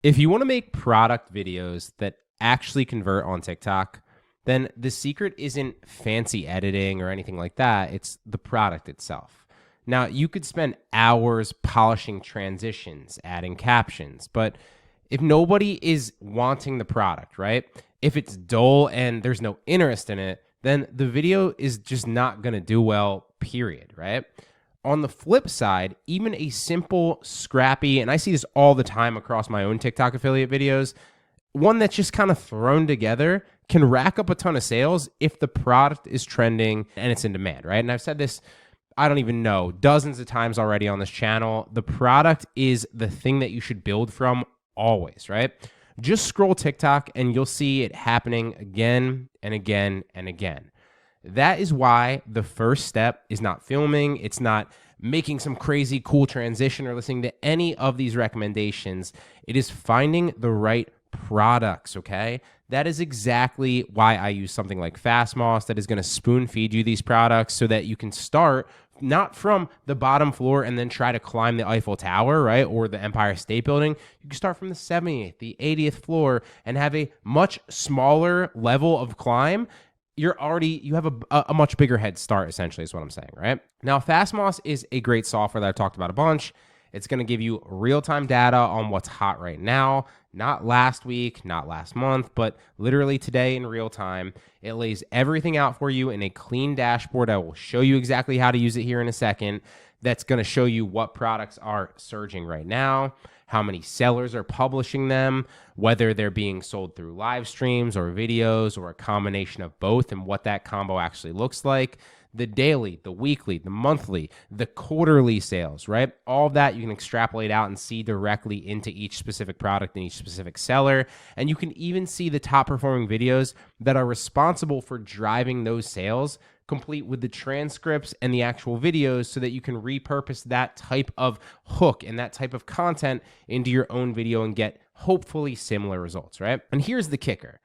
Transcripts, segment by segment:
If you want to make product videos that actually convert on TikTok, then the secret isn't fancy editing or anything like that. It's the product itself. Now, you could spend hours polishing transitions, adding captions, but if nobody is wanting the product, right? If it's dull and there's no interest in it, then the video is just not going to do well, period, right? On the flip side, even a simple, scrappy, and I see this all the time across my own TikTok affiliate videos, one that's just kind of thrown together can rack up a ton of sales if the product is trending and it's in demand, right? And I've said this, I don't even know, dozens of times already on this channel. The product is the thing that you should build from always, right? Just scroll TikTok and you'll see it happening again and again and again. That is why the first step is not filming. It's not making some crazy cool transition or listening to any of these recommendations. It is finding the right products, okay? That is exactly why I use something like Fastmoss that is going to spoon feed you these products so that you can start not from the bottom floor and then try to climb the Eiffel Tower, right? Or the Empire State Building. You can start from the 70th, the 80th floor and have a much smaller level of climb. You have a much bigger head start, essentially, is what I'm saying, right? Now, Fastmoss is a great software that I've talked about a bunch. It's going to give you real-time data on what's hot right now, not last week, not last month, but literally today in real time. It lays everything out for you in a clean dashboard. I will show you exactly how to use it here in a second. That's going to show you what products are surging right now, how many sellers are publishing them, whether they're being sold through live streams or videos or a combination of both, and what that combo actually looks like. The daily, the weekly, the monthly, the quarterly sales, right? All of that you can extrapolate out and see directly into each specific product and each specific seller. And you can even see the top performing videos that are responsible for driving those sales, complete with the transcripts and the actual videos, so that you can repurpose that type of hook and that type of content into your own video and get hopefully similar results, right? And here's the kicker.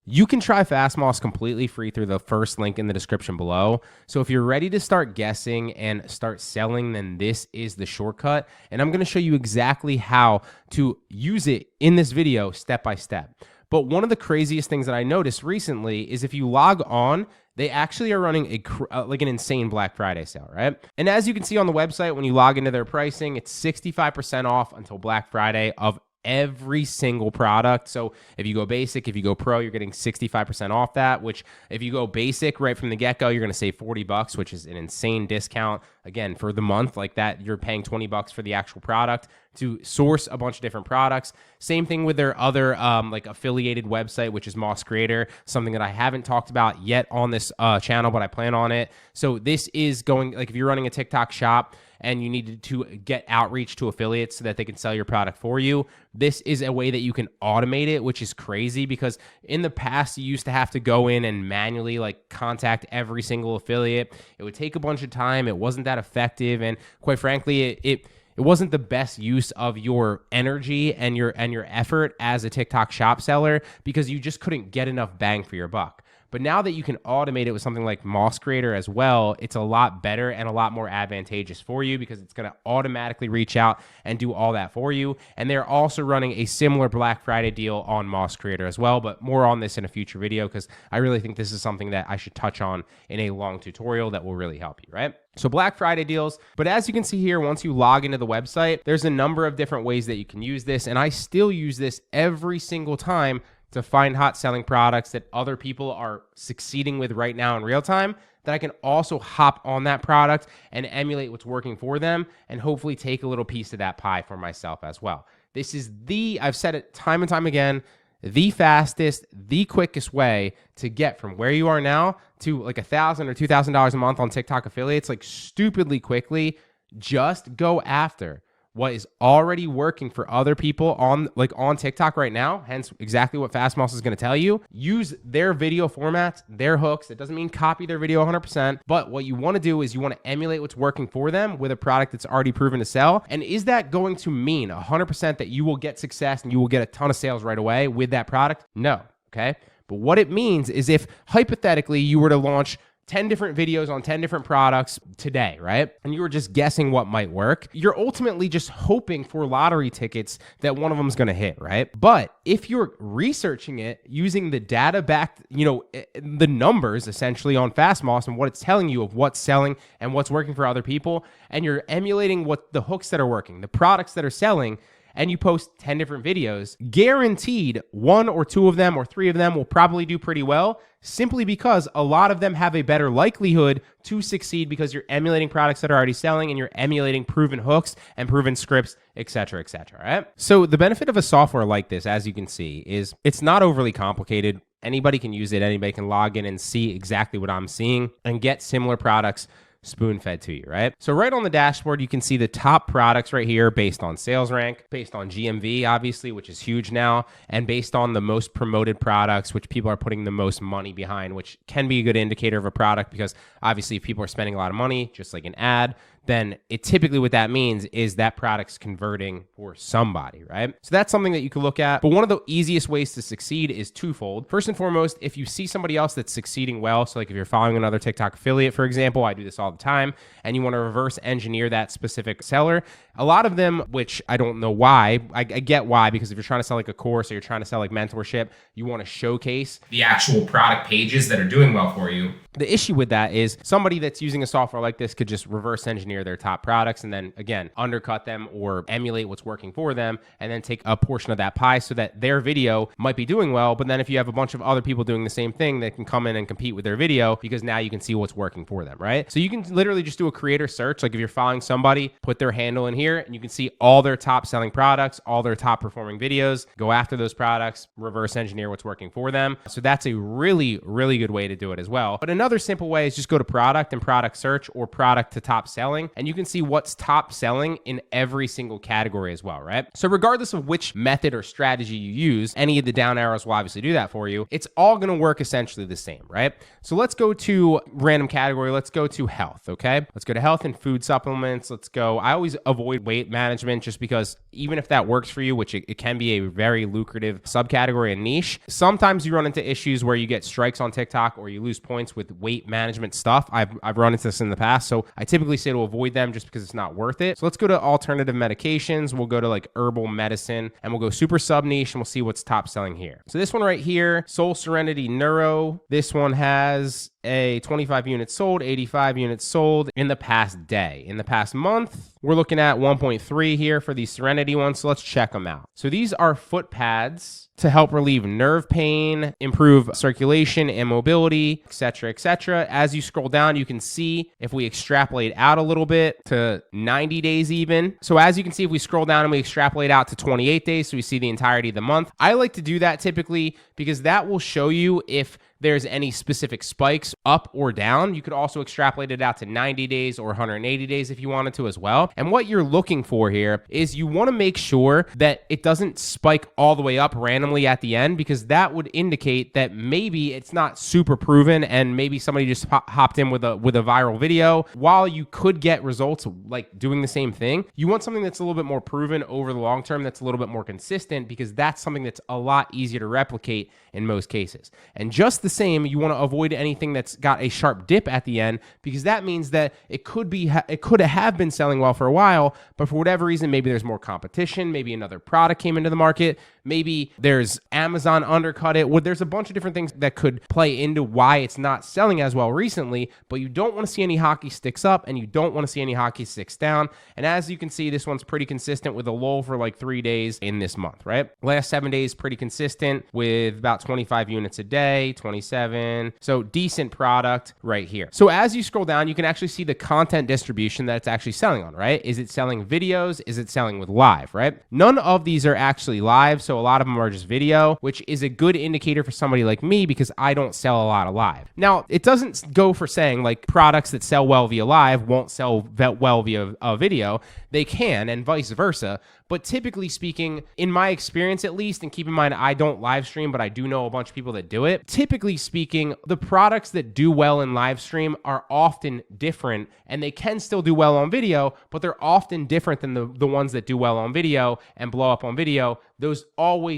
You can try Fastmoss completely free through the first link in the description below. So if you're ready to start guessing and start selling, then this is the shortcut. And I'm going to show you exactly how to use it in this video step by step. But one of the craziest things that I noticed recently is if you log on, they actually are running like an insane Black Friday sale, right? And as you can see on the website, when you log into their pricing, it's 65% off until Black Friday of every single product. So if you go basic, if you go pro, you're getting 65% off that, which if you go basic right from the get-go, you're going to save $40, which is an insane discount. Again, for the month like that, you're paying $20 for the actual product to source a bunch of different products. Same thing with their other like affiliated website, which is Moss Creator, something that I haven't talked about yet on this channel, but I plan on it. So this is going, like if you're running a TikTok shop and you need to get outreach to affiliates so that they can sell your product for you, this is a way that you can automate it, which is crazy because in the past, you used to have to go in and manually like contact every single affiliate. It would take a bunch of time. It wasn't that effective. And quite frankly, it wasn't the best use of your energy and your effort as a TikTok shop seller because you just couldn't get enough bang for your buck. But now that you can automate it with something like Moss Creator as well, it's a lot better and a lot more advantageous for you because it's going to automatically reach out and do all that for you. And they're also running a similar Black Friday deal on Moss Creator as well, but more on this in a future video because I really think this is something that I should touch on in a long tutorial that will really help you, right? So Black Friday deals, but as you can see here, once you log into the website, there's a number of different ways that you can use this, and I still use this every single time to find hot selling products that other people are succeeding with right now in real time, that I can also hop on that product and emulate what's working for them and hopefully take a little piece of that pie for myself as well. This is I've said it time and time again, the fastest, the quickest way to get from where you are now to like $1,000 or $2,000 a month on TikTok affiliates, like stupidly quickly. Just go after what is already working for other people on TikTok right now, hence exactly what Fastmoss is going to tell you. Use their video formats, their hooks. It doesn't mean copy their video 100%, but what you want to do is you want to emulate what's working for them with a product that's already proven to sell. And is that going to mean 100% that you will get success and you will get a ton of sales right away with that product? No, okay? But what it means is if hypothetically you were to launch 10 different videos on 10 different products today, right? And you were just guessing what might work, you're ultimately just hoping for lottery tickets that one of them is going to hit, right? But if you're researching it using the data backed, the numbers essentially on FastMoss and what it's telling you of what's selling and what's working for other people, and you're emulating what the hooks that are working, the products that are selling, and you post 10 different videos, guaranteed one or two of them or three of them will probably do pretty well, simply because a lot of them have a better likelihood to succeed because you're emulating products that are already selling and you're emulating proven hooks and proven scripts, et cetera, right? So the benefit of a software like this, as you can see, is it's not overly complicated. Anybody can use it. Anybody can log in and see exactly what I'm seeing and get similar products spoon-fed to you, right? So right on the dashboard, you can see the top products right here based on sales rank, based on GMV, obviously, which is huge now, and based on the most promoted products, which people are putting the most money behind, which can be a good indicator of a product because obviously if people are spending a lot of money, just like an ad, then it typically what that means is that product's converting for somebody, right? So that's something that you can look at. But one of the easiest ways to succeed is twofold. First and foremost, if you see somebody else that's succeeding well, so like if you're following another TikTok affiliate, for example, I do this all the time, and you want to reverse engineer that specific seller, a lot of them, which I don't know why, I get why, because if you're trying to sell like a course or you're trying to sell like mentorship, you want to showcase the actual product pages that are doing well for you. The issue with that is somebody that's using a software like this could just reverse engineer their top products and then, again, undercut them or emulate what's working for them and then take a portion of that pie so that their video might be doing well. But then if you have a bunch of other people doing the same thing, they can come in and compete with their video because now you can see what's working for them, right? So you can literally just do a creator search. Like if you're following somebody, put their handle in here and you can see all their top selling products, all their top performing videos, go after those products, reverse engineer what's working for them. So that's a really, really good way to do it as well. But another simple way is just go to product and product search or product to top selling, and you can see what's top selling in every single category as well, right? So regardless of which method or strategy you use, any of the down arrows will obviously do that for you. It's all going to work essentially the same, right? So let's go to random category. Let's go to health, okay? Let's go to health and food supplements. Let's go. I always avoid weight management just because even if that works for you, which it can be a very lucrative subcategory and niche, sometimes you run into issues where you get strikes on TikTok or you lose points with weight management stuff. I've run into this in the past, so I typically say to avoid them just because it's not worth it. So let's go to alternative medications. We'll go to like herbal medicine and we'll go super sub niche and we'll see what's top selling here. So this one right here, Soul Serenity Neuro, this one has a 25 units sold, 85 units sold in the past day. In the past month, we're looking at 1.3 here for these Serenity ones. So let's check them out. So these are foot pads to help relieve nerve pain, improve circulation and mobility, etc., etc. As you scroll down, you can see if we extrapolate out a little bit to 90 days even. So as you can see, if we scroll down and we extrapolate out to 28 days, so we see the entirety of the month. I like to do that typically because that will show you if there's any specific spikes up or down. You could also extrapolate it out to 90 days or 180 days if you wanted to as well. And what you're looking for here is you want to make sure that it doesn't spike all the way up randomly at the end, because that would indicate that maybe it's not super proven and maybe somebody just hopped in with a viral video. While you could get results like doing the same thing, you want something that's a little bit more proven over the long term, that's a little bit more consistent, because that's something that's a lot easier to replicate in most cases. And just the same, you want to avoid anything that's got a sharp dip at the end, because that means that it could have been selling well for a while, but for whatever reason, maybe there's more competition, maybe another product came into the market, maybe there's Amazon undercut it. Well, there's a bunch of different things that could play into why it's not selling as well recently, but you don't want to see any hockey sticks up and you don't want to see any hockey sticks down. And as you can see, this one's pretty consistent with a lull for like 3 days in this month, right? Last 7 days, pretty consistent with about 25 units a day, 27. So decent product right here. So as you scroll down, you can actually see the content distribution that it's actually selling on, right? Is it selling videos? Is it selling with live, right? None of these are actually live. So a lot of them are just video, which is a good indicator for somebody like me because I don't sell a lot of live. Now, it doesn't go for saying like products that sell well via live won't sell well via a video. They can, and vice versa. But typically speaking, in my experience at least, and keep in mind, I don't live stream, but I do know a bunch of people that do it. Typically speaking, the products that do well in live stream are often different, and they can still do well on video, but they're often different than the ones that do well on video and blow up on video those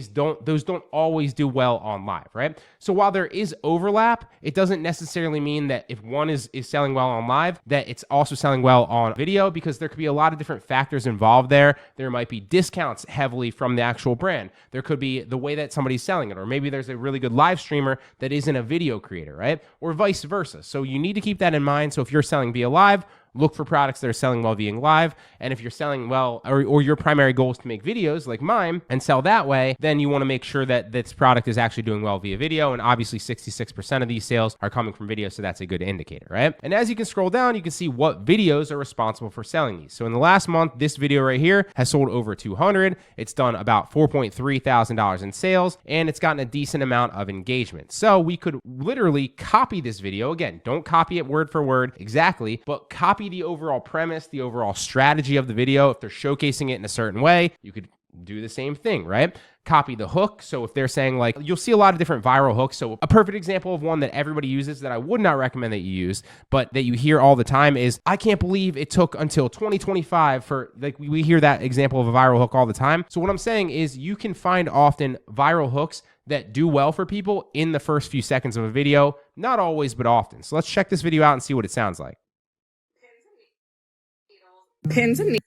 don't always do well on live, right? So while there is overlap, it doesn't necessarily mean that if one is selling well on live, that it's also selling well on video, because there could be a lot of different factors involved there. There might be discounts heavily from the actual brand. There could be the way that somebody's selling it, or maybe there's a really good live streamer that isn't a video creator, right? Or vice versa. So you need to keep that in mind. So if you're selling via live, look for products that are selling well via live. And if you're selling well, or your primary goal is to make videos like mine and sell that way, then you want to make sure that this product is actually doing well via video. And obviously 66% of these sales are coming from video. So that's a good indicator, right? And as you can scroll down, you can see what videos are responsible for selling these. So in the last month, this video right here has sold over 200. It's done about $4.3 thousand in sales, and it's gotten a decent amount of engagement. So we could literally copy this video. Again, don't copy it word for word exactly, but copy the overall premise, the overall strategy of the video. If they're showcasing it in a certain way, you could do the same thing, right? Copy the hook. So if they're saying, like, you'll see a lot of different viral hooks. So a perfect example of one that everybody uses that I would not recommend that you use, but that you hear all the time is, I can't believe it took until 2025 for, like, we hear that example of a viral hook all the time. So what I'm saying is you can find often viral hooks that do well for people in the first few seconds of a video. Not always, but often. So let's check this video out and see what it sounds like. Pins and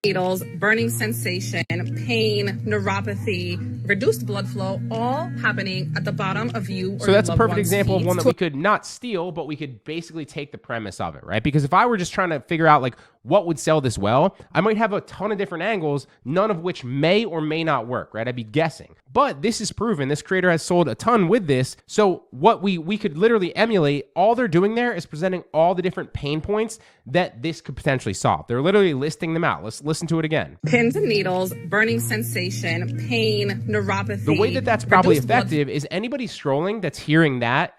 needles, burning sensation, pain, neuropathy, reduced blood flow, all happening at the bottom of you or So that's a your loved perfect one's example of feet. one that we could not steal, but we could basically take the premise of it, right? Because if I were just trying to figure out, like, what would sell this well, I might have a ton of different angles, none of which may or may not work, right? I'd be guessing. But this is proven. This creator has sold a ton with this. So what we could literally emulate, all they're doing there is presenting all the different pain points that this could potentially solve. They're literally listing them out. Let's listen to it again. Pins and needles, burning sensation, pain, neuropathy. The way that that's probably reduced blood effective is anybody scrolling that's hearing that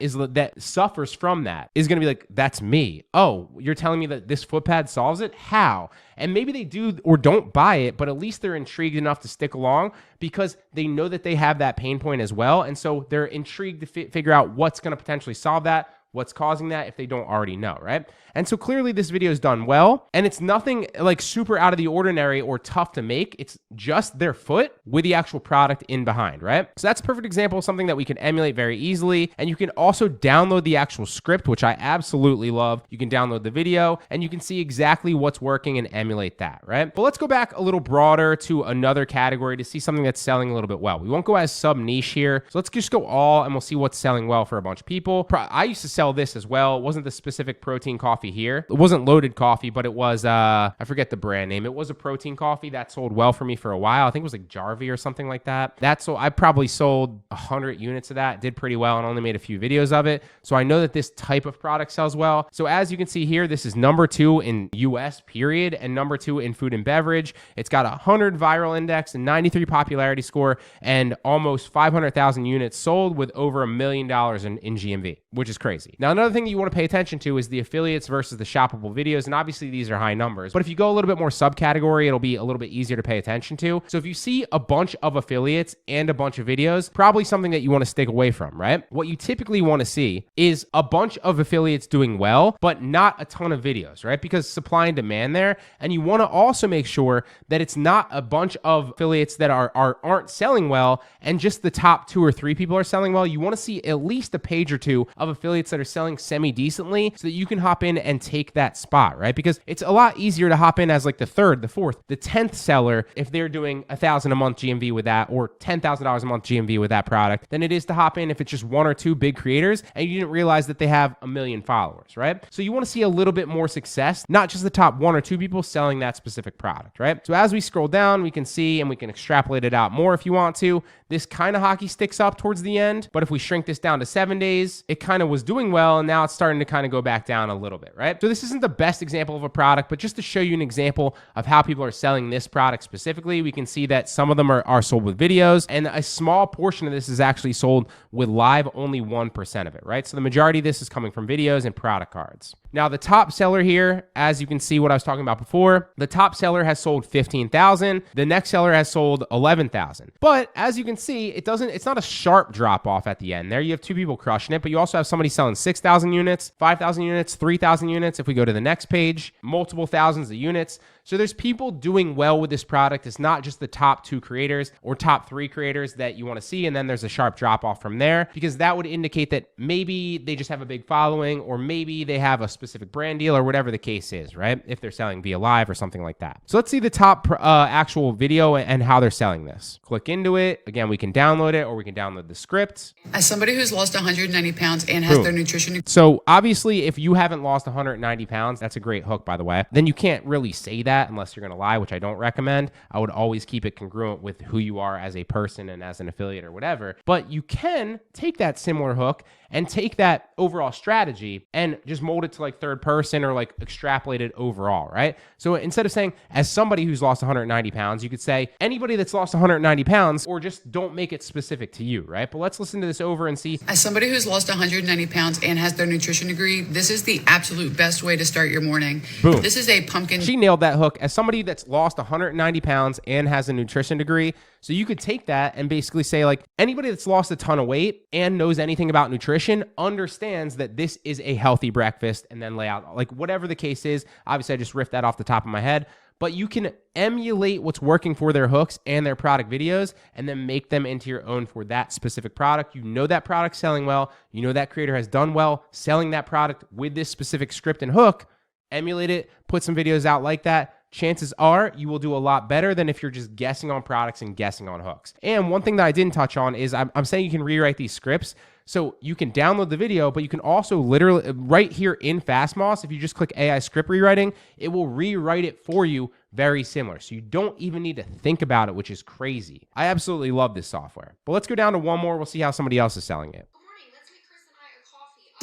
suffers from that is going to be like, that's me. Oh, you're telling me that this foot pad solves it? How? And maybe they do or don't buy it, but at least they're intrigued enough to stick along because they know that they have that pain point as well. And so they're intrigued to figure out what's going to potentially solve that, what's causing that if they don't already know, right? And so clearly this video is done well, and it's nothing like super out of the ordinary or tough to make. It's just their foot with the actual product in behind, right? So that's a perfect example of something that we can emulate very easily. And you can also download the actual script, which I absolutely love. You can download the video and you can see exactly what's working and emulate that, right? But let's go back a little broader to another category to see something that's selling a little bit well. We won't go as sub niche here. So let's just go all and we'll see what's selling well for a bunch of people. I used to sell this as well. It wasn't the specific protein coffee here. It wasn't loaded coffee, but it was, I forget the brand name. It was a protein coffee that sold well for me for a while. I think it was like Jarvie or something like that. I probably sold 100 units of that, did pretty well, and only made a few videos of it. So I know that this type of product sells well. So as you can see here, this is number 2 in US period and number 2 in food and beverage. It's got 100 viral index and 93 popularity score and almost 500,000 units sold with over $1 million in GMV, which is crazy. Now, another thing that you want to pay attention to is the affiliates versus the shoppable videos. And obviously these are high numbers, but if you go a little bit more subcategory, it'll be a little bit easier to pay attention to. So if you see a bunch of affiliates and a bunch of videos, probably something that you want to stick away from, right? What you typically want to see is a bunch of affiliates doing well, but not a ton of videos, right? Because supply and demand there. And you want to also make sure that it's not a bunch of affiliates that aren't selling well and just the top 2 or 3 people are selling well. You want to see at least a page or 2 of affiliates that are selling semi-decently so that you can hop in and take that spot, right? Because it's a lot easier to hop in as like the 3rd, the 4th, the 10th seller if they're doing $1,000 a month GMV with that or $10,000 a month GMV with that product than it is to hop in if it's just 1 or 2 big creators and you didn't realize that they have 1 million followers, right? So you want to see a little bit more success, not just the top 1 or 2 people selling that specific product, right? So as we scroll down, we can see, and we can extrapolate it out more if you want to, this kind of hockey sticks up towards the end. But if we shrink this down to 7 days, it kind of was doing well, and now it's starting to kind of go back down a little bit, right? So this isn't the best example of a product, but just to show you an example of how people are selling this product specifically, we can see that some of them are sold with videos, and a small portion of this is actually sold with live, only 1% of it, right? So the majority of this is coming from videos and product cards. Now, the top seller here, as you can see what I was talking about before, the top seller has sold 15,000. The next seller has sold 11,000. But as you can see, it's not a sharp drop off at the end. There you have 2 people crushing it, but you also have somebody selling 6,000 units, 5,000 units, 3,000 units. If we go to the next page, multiple thousands of units. So there's people doing well with this product. It's not just the top 2 creators or top 3 creators that you want to see, and then there's a sharp drop off from there, because that would indicate that maybe they just have a big following, or maybe they have a specific brand deal, or whatever the case is, right? If they're selling via live or something like that. So let's see the top actual video and how they're selling this. Click into it. Again, we can download it, or we can download the script. As somebody who's lost 190 pounds and has their nutrition. So obviously, if you haven't lost 190 pounds, that's a great hook, by the way, then you can't really say that unless you're going to lie, which I don't recommend. I would always keep it congruent with who you are as a person and as an affiliate or whatever. But you can take that similar hook and take that overall strategy and just mold it to like third person, or like extrapolate it overall, right? So instead of saying, as somebody who's lost 190 pounds, you could say anybody that's lost 190 pounds, or just don't make it specific to you, right? But let's listen to this over and see. As somebody who's lost 190 pounds and has their nutrition degree, this is the absolute best way to start your morning. Boom. This is a pumpkin. She nailed that hook. As somebody that's lost 190 pounds and has a nutrition degree. So you could take that and basically say, like, anybody that's lost a ton of weight and knows anything about nutrition understands that this is a healthy breakfast, and then lay out like whatever the case is. Obviously, I just riffed that off the top of my head, but you can emulate what's working for their hooks and their product videos, and then make them into your own for that specific product. You know that product's selling well. You know that creator has done well selling that product with this specific script and hook. Emulate it, put some videos out like that. Chances are you will do a lot better than if you're just guessing on products and guessing on hooks. And one thing that I didn't touch on is I'm saying you can rewrite these scripts. So you can download the video, but you can also literally right here in FastMoss, if you just click AI script rewriting, it will rewrite it for you very similar. So you don't even need to think about it, which is crazy. I absolutely love this software. But let's go down to one more. We'll see how somebody else is selling it.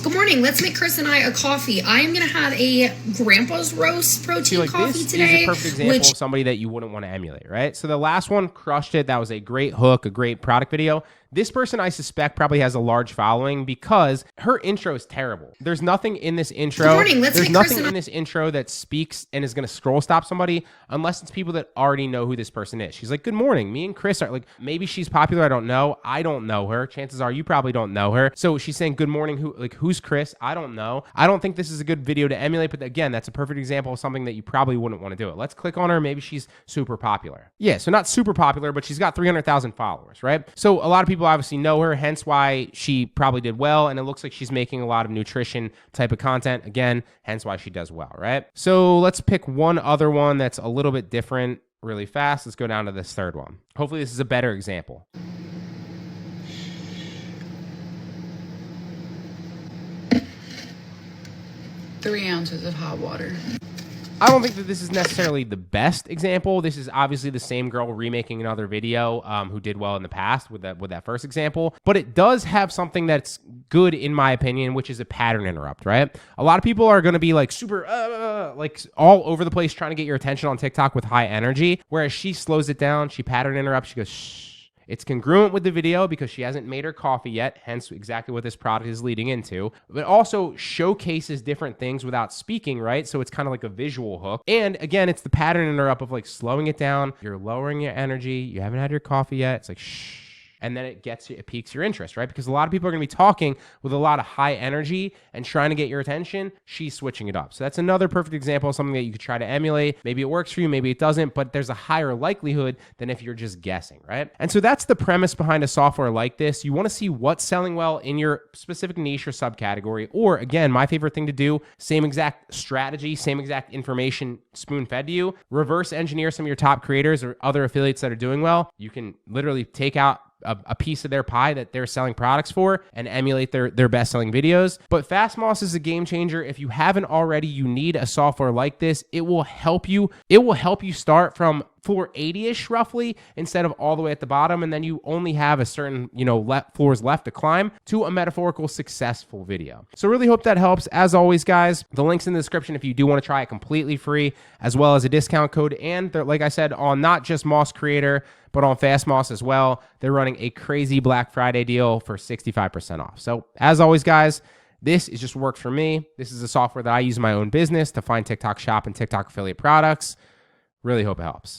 Good morning. Let's make Chris and I a coffee. I am going to have a Grandpa's Roast protein coffee this today. Is a perfect example of somebody that you wouldn't want to emulate, right? So the last one crushed it. That was a great hook, a great product video. This person, I suspect, probably has a large following because her intro is terrible. There's nothing in this intro. Good morning. There's nothing in this intro that speaks and is going to scroll stop somebody unless it's people that already know who this person is. She's like, good morning. Me and Chris are like, maybe she's popular. I don't know. I don't know her. Chances are you probably don't know her. So she's saying, good morning. Who's Chris? I don't know. I don't think this is a good video to emulate, but again, that's a perfect example of something that you probably wouldn't want to do it. Let's click on her. Maybe she's super popular. Yeah. So not super popular, but she's got 300,000 followers, right? So a lot of people obviously know her, hence why she probably did well. And it looks like she's making a lot of nutrition type of content. Again, hence why she does well, right? So let's pick one other one that's a little bit different really fast. Let's go down to this third one. Hopefully this is a better example. 3 ounces of hot water. I don't think that this is necessarily the best example. This is obviously the same girl remaking another video who did well in the past with that first example. But it does have something that's good in my opinion, which is a pattern interrupt, right? A lot of people are going to be like super like all over the place trying to get your attention on TikTok with high energy, whereas she slows it down. She pattern interrupts. She goes, shh. It's congruent with the video because she hasn't made her coffee yet, hence exactly what this product is leading into, but also showcases different things without speaking, right? So it's kind of like a visual hook. And again, it's the pattern interrupt of like slowing it down. You're lowering your energy. You haven't had your coffee yet. It's like, shh. And then it piques your interest, right? Because a lot of people are going to be talking with a lot of high energy and trying to get your attention. She's switching it up. So that's another perfect example of something that you could try to emulate. Maybe it works for you, maybe it doesn't, but there's a higher likelihood than if you're just guessing, right? And so that's the premise behind a software like this. You want to see what's selling well in your specific niche or subcategory. Or again, my favorite thing to do, same exact strategy, same exact information spoon-fed to you, reverse engineer some of your top creators or other affiliates that are doing well. You can literally take out a piece of their pie that they're selling products for and emulate their best-selling videos. But FastMoss is a game changer. If you haven't already, you need a software like this. It will help you. It will help you start from floor 80-ish roughly instead of all the way at the bottom, and then you only have a certain floors left to climb to a metaphorical successful video. So really hope that helps. As always, guys, the link's in the description if you do want to try it completely free, as well as a discount code. And like I said, on not just Moss Creator, but on FastMoss as well, they're running a crazy Black Friday deal for 65% off. So as always, guys, this is just worked for me. This is a software that I use in my own business to find TikTok shop and TikTok affiliate products. Really hope it helps.